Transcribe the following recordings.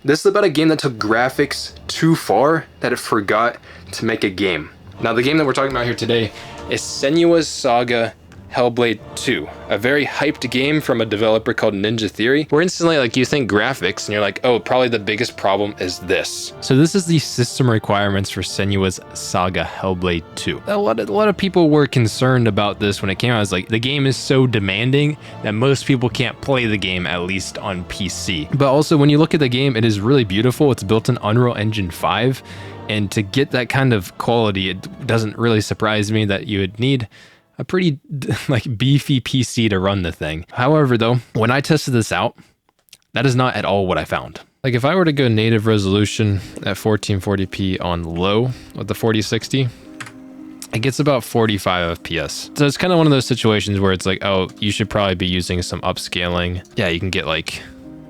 This is about a game that took graphics too far that it forgot to make a game. Now the game that we're talking about here today is Senua's Saga Hellblade 2, a very hyped game from a developer called Ninja Theory, where instantly like you think graphics and you're like, oh, probably the biggest problem is this. So this is the system requirements for Senua's Saga Hellblade 2. A lot of people were concerned about this when it came out. It's like the game is so demanding that most people can't play the game, at least on PC. But also when you look at the game, it is really beautiful. It's built in Unreal Engine 5. And to get that kind of quality, it doesn't really surprise me that you would need a pretty like beefy PC to run the thing. However, though, when I tested this out, that is not at all what I found. Like if I were to go native resolution at 1440p on low with the 4060, it gets about 45 FPS. So it's kind of one of those situations where it's like, oh, you should probably be using some upscaling. Yeah, you can get like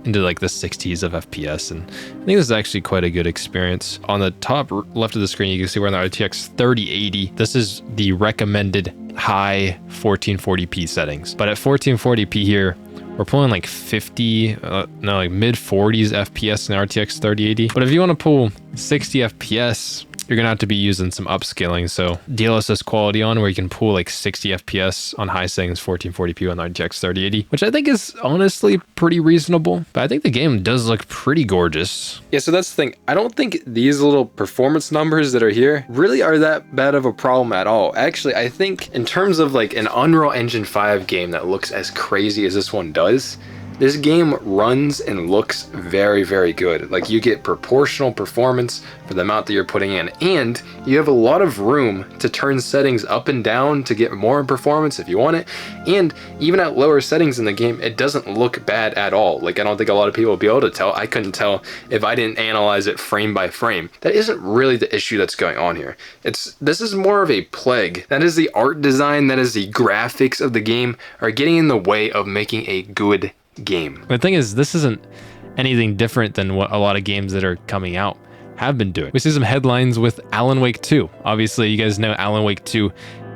into like the 60s of FPS, and I think this is actually quite a good experience. On the top left of the screen, you can see we're in the RTX 3080. This is the recommended high 1440p settings, but at 1440p here, we're pulling like 50, like mid 40s FPS in RTX 3080. But if you want to pull 60 FPS, you're gonna have to be using some upscaling. So DLSS quality on, where you can pull like 60 FPS on high settings, 1440p on the RTX 3080, which I think is honestly pretty reasonable. But I think the game does look pretty gorgeous. Yeah, so that's the thing. I don't think these little performance numbers that are here really are that bad of a problem at all. Actually, I think in terms of like an Unreal Engine 5 game that looks as crazy as this one does, this game runs and looks very, very good. Like you get proportional performance for the amount that you're putting in, and you have a lot of room to turn settings up and down to get more performance if you want it. And even at lower settings in the game, it doesn't look bad at all. Like I don't think a lot of people will be able to tell. I couldn't tell if I didn't analyze it frame by frame. That isn't really the issue that's going on here. This is more of a plague. That is the art design, that is the graphics of the game are getting in the way of making a good game. The thing is, this isn't anything different than what a lot of games that are coming out have been doing. We see some headlines with Alan Wake 2. Obviously, you guys know Alan Wake 2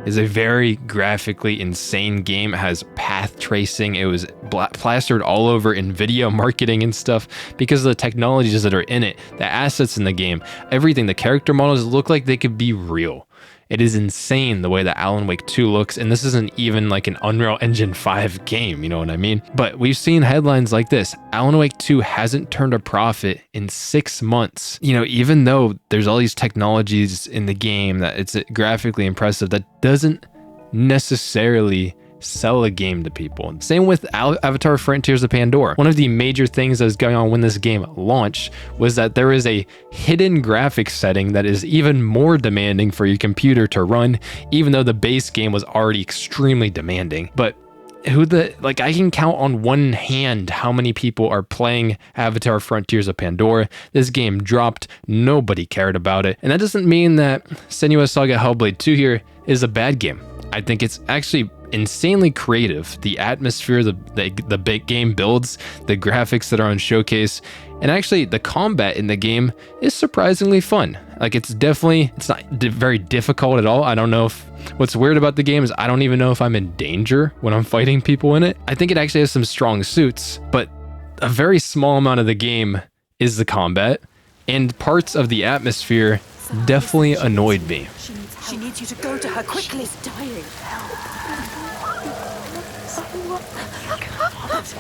is a very graphically insane game. It has path tracing. It was plastered all over in video marketing and stuff because of the technologies that are in it, the assets in the game, everything. The character models look like they could be real. It is insane the way that Alan Wake 2 looks, and this isn't even like an Unreal Engine 5 game, you know what I mean? But we've seen headlines like this. Alan Wake 2 hasn't turned a profit in 6 months. You know, even though there's all these technologies in the game that it's graphically impressive, that doesn't necessarily sell a game to people. Same with Avatar Frontiers of Pandora. One of the major things that was going on when this game launched was that there is a hidden graphics setting that is even more demanding for your computer to run, even though the base game was already extremely demanding. But I can count on one hand how many people are playing Avatar Frontiers of Pandora. This game dropped, nobody cared about it. And that doesn't mean that Senua's Saga Hellblade 2 here is a bad game. I think it's actually insanely creative. The atmosphere, the big game builds, the graphics that are on Showcase, and actually the combat in the game is surprisingly fun. Like it's not very difficult at all. I don't know if what's weird about the game is I don't even know if I'm in danger when I'm fighting people in it. I think it actually has some strong suits, but a very small amount of the game is the combat, and parts of the atmosphere definitely annoyed me. She needs you to go to her quickly. She's dying.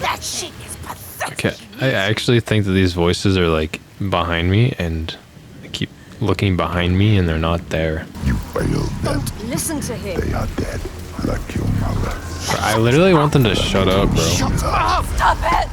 That shit is pathetic. Okay, I actually think that these voices are like behind me, and I keep looking behind me and they're not there. You failed them. Don't listen to him. They are dead, like your mother. I literally want them to shut up, bro. Shut up! Stop it!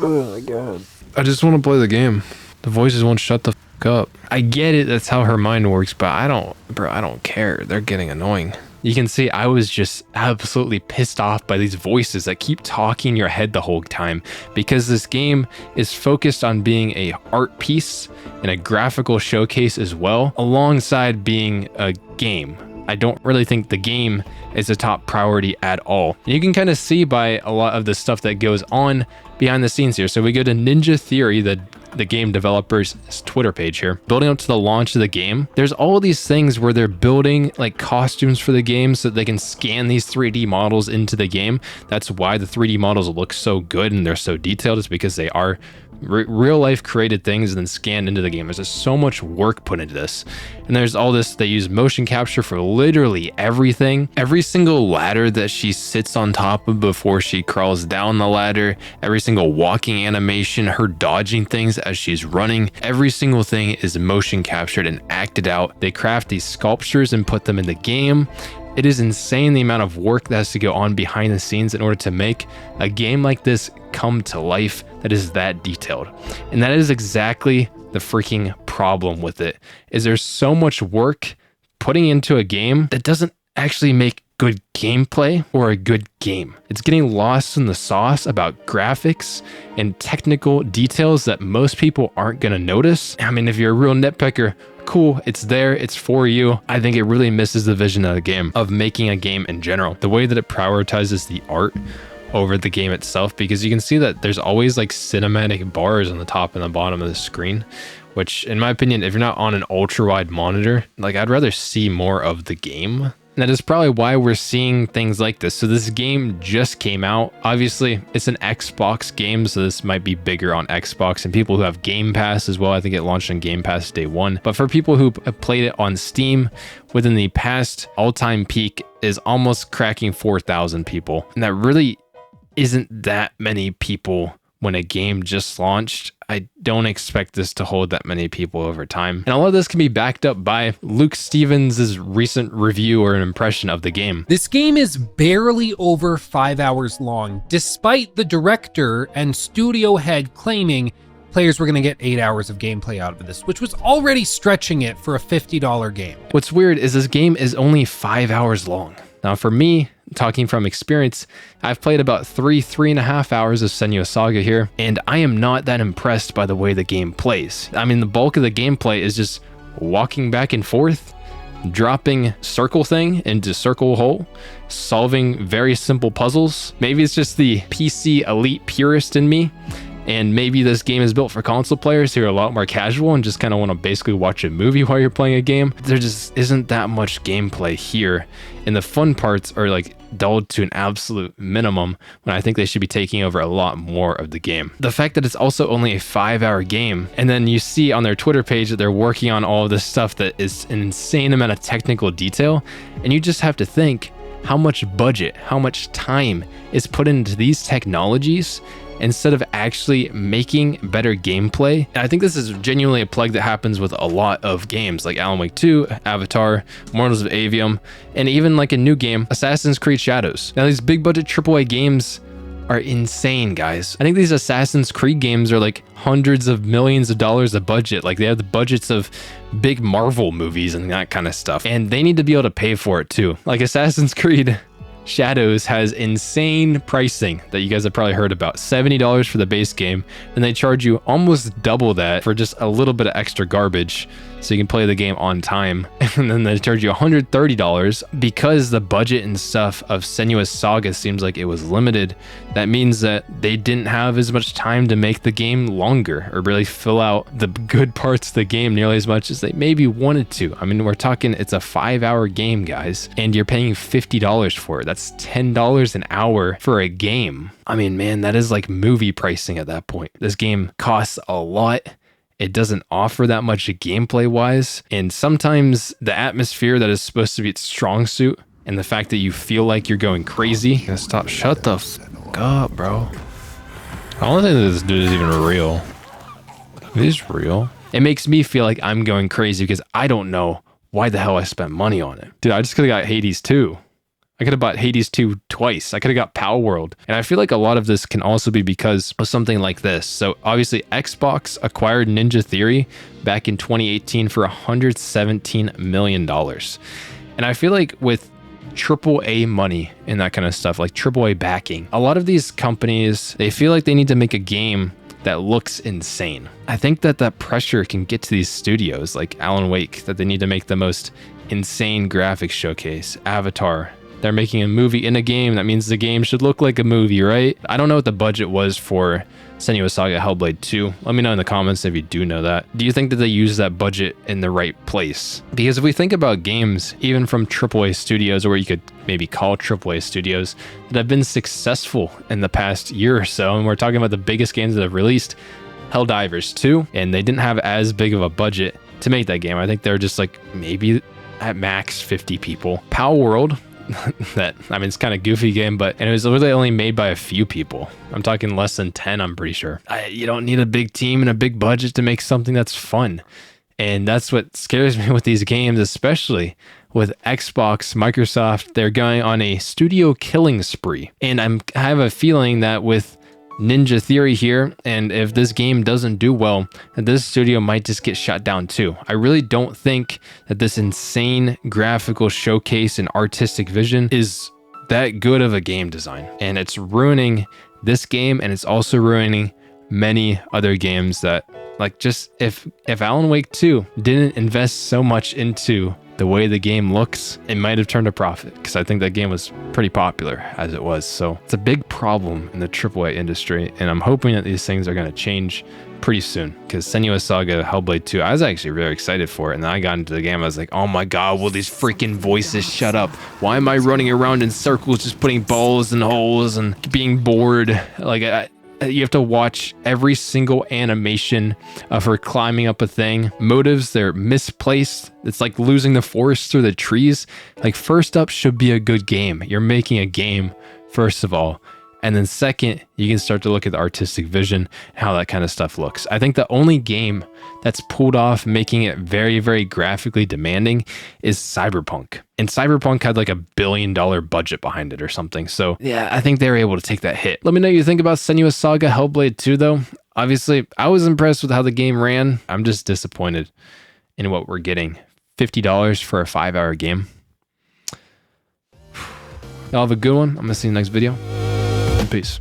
Oh my god. I just want to play the game. The voices won't shut the fuck up. I get it, that's how her mind works, but I don't care. They're getting annoying. You can see I was just absolutely pissed off by these voices that keep talking in your head the whole time, because this game is focused on being a art piece and a graphical showcase as well, alongside being a game. I don't really think the game is a top priority at all. You can kind of see by a lot of the stuff that goes on behind the scenes here. So we go to Ninja Theory, the the game developer's Twitter page here, building up to the launch of the game, there's all these things where they're building like costumes for the game so that they can scan these 3D models into the game. That's why the 3D models look so good and they're so detailed, is because they are real life created things and then scanned into the game. There's just so much work put into this. And there's all this, they use motion capture for literally everything. Every single ladder that she sits on top of before she crawls down the ladder, every single walking animation, her dodging things as she's running, every single thing is motion captured and acted out. They craft these sculptures and put them in the game. It is insane the amount of work that has to go on behind the scenes in order to make a game like this come to life that is that detailed. And that is exactly the freaking problem with it, is there's so much work putting into a game that doesn't actually make good gameplay or a good game. It's getting lost in the sauce about graphics and technical details that most people aren't going to notice. I mean, if you're a real nitpicker, cool, it's there, it's for you. I think it really misses the vision of the game, of making a game in general. The way that it prioritizes the art over the game itself, because you can see that there's always like cinematic bars on the top and the bottom of the screen, which in my opinion, if you're not on an ultra wide monitor, like I'd rather see more of the game. And that is probably why we're seeing things like this. So this game just came out. Obviously, it's an Xbox game, so this might be bigger on Xbox and people who have Game Pass as well. I think it launched on Game Pass day one. But for people who have played it on Steam, within the past all-time peak is almost cracking 4,000 people. And that really isn't that many people when a game just launched. I don't expect this to hold that many people over time. And all of this can be backed up by Luke Stevens' recent review or an impression of the game. This game is barely over 5 hours long, despite the director and studio head claiming players were going to get 8 hours of gameplay out of this, which was already stretching it for a $50 game. What's weird is this game is only 5 hours long. Now for me, talking from experience, I've played about 3.5 hours of Senua Saga here, and I am not that impressed by the way the game plays. I mean, the bulk of the gameplay is just walking back and forth, dropping circle thing into circle hole, solving very simple puzzles. Maybe it's just the PC elite purist in me, and maybe this game is built for console players who are a lot more casual and just kind of want to basically watch a movie while you're playing a game. There just isn't that much gameplay here, and the fun parts are like dulled to an absolute minimum when I think they should be taking over a lot more of the game. The fact that it's also only a 5-hour game, and then you see on their Twitter page that they're working on all of this stuff that is an insane amount of technical detail, and you just have to think how much budget, how much time is put into these technologies instead of actually making better gameplay. And I think this is genuinely a plague that happens with a lot of games like Alan Wake 2, Avatar, Mortals of Avium, and even like a new game, Assassin's Creed Shadows. Now these big budget AAA games are insane, guys. I think these Assassin's Creed games are like hundreds of millions of dollars of budget. Like they have the budgets of big Marvel movies and that kind of stuff. And they need to be able to pay for it too. Like Assassin's Creed Shadows has insane pricing that you guys have probably heard about. $70 for the base game, and they charge you almost double that for just a little bit of extra garbage so you can play the game on time. And then they charge you $130 because the budget and stuff of Senua's Saga seems like it was limited. That means that they didn't have as much time to make the game longer or really fill out the good parts of the game nearly as much as they maybe wanted to. I mean, we're talking, it's a 5-hour game, guys, and you're paying $50 for it. That's $10 an hour for a game. I mean, man, that is like movie pricing at that point. This game costs a lot. It doesn't offer that much gameplay wise. And sometimes the atmosphere that is supposed to be its strong suit and the fact that you feel like you're going crazy. Stop, shut the fuck up, bro. I don't think this dude is even real. If he's real, it makes me feel like I'm going crazy because I don't know why the hell I spent money on it. Dude, I just could have got Hades 2. I could have bought Hades 2 twice. I could have got Power World. And I feel like a lot of this can also be because of something like this. So obviously Xbox acquired Ninja Theory back in 2018 for $117 million. And I feel like with AAA money and that kind of stuff, like AAA backing, a lot of these companies, they feel like they need to make a game that looks insane. I think that that pressure can get to these studios like Alan Wake, that they need to make the most insane graphics showcase. Avatar, they're making a movie in a game. That means the game should look like a movie, right? I don't know what the budget was for Senua Saga Hellblade 2. Let me know in the comments if you do know that. Do you think that they use that budget in the right place? Because if we think about games, even from AAA studios, or you could maybe call AAA studios, that have been successful in the past year or so, and we're talking about the biggest games that have released, Helldivers 2, and they didn't have as big of a budget to make that game. I think they're just like maybe at max 50 people. Pal World, that, I mean, it's kind of goofy game, but and it was literally only made by a few people. I'm talking less than 10, I'm pretty sure. You don't need a big team and a big budget to make something that's fun. And that's what scares me with these games, especially with Xbox, Microsoft. They're going on a studio killing spree. And I have a feeling that with Ninja Theory here, and if this game doesn't do well, that this studio might just get shut down too. I really don't think that this insane graphical showcase and artistic vision is that good of a game design, and it's ruining this game, and it's also ruining many other games that, like, just if Alan Wake 2 didn't invest so much into the way the game looks, it might have turned a profit, because I think that game was pretty popular as it was. So it's a big problem in the AAA industry, and I'm hoping that these things are going to change pretty soon, because Senua Saga Hellblade 2, I was actually very excited for it, and then I got into the game, I was like, oh my god, will these freaking voices shut up? Why am I running around in circles just putting balls in holes and being bored? Like, you have to watch every single animation of her climbing up a thing. Motives, they're misplaced. It's like losing the forest through the trees. Like, first up should be a good game. You're making a game, first of all. And then second, you can start to look at the artistic vision and how that kind of stuff looks. I think the only game that's pulled off making it very, very graphically demanding is Cyberpunk. And Cyberpunk had like $1 billion budget behind it or something. So yeah, I think they were able to take that hit. Let me know what you think about Senua Saga Hellblade 2 though. Obviously, I was impressed with how the game ran. I'm just disappointed in what we're getting. $50 for a 5-hour game. Y'all have a good one. I'm gonna see you in the next video. Peace.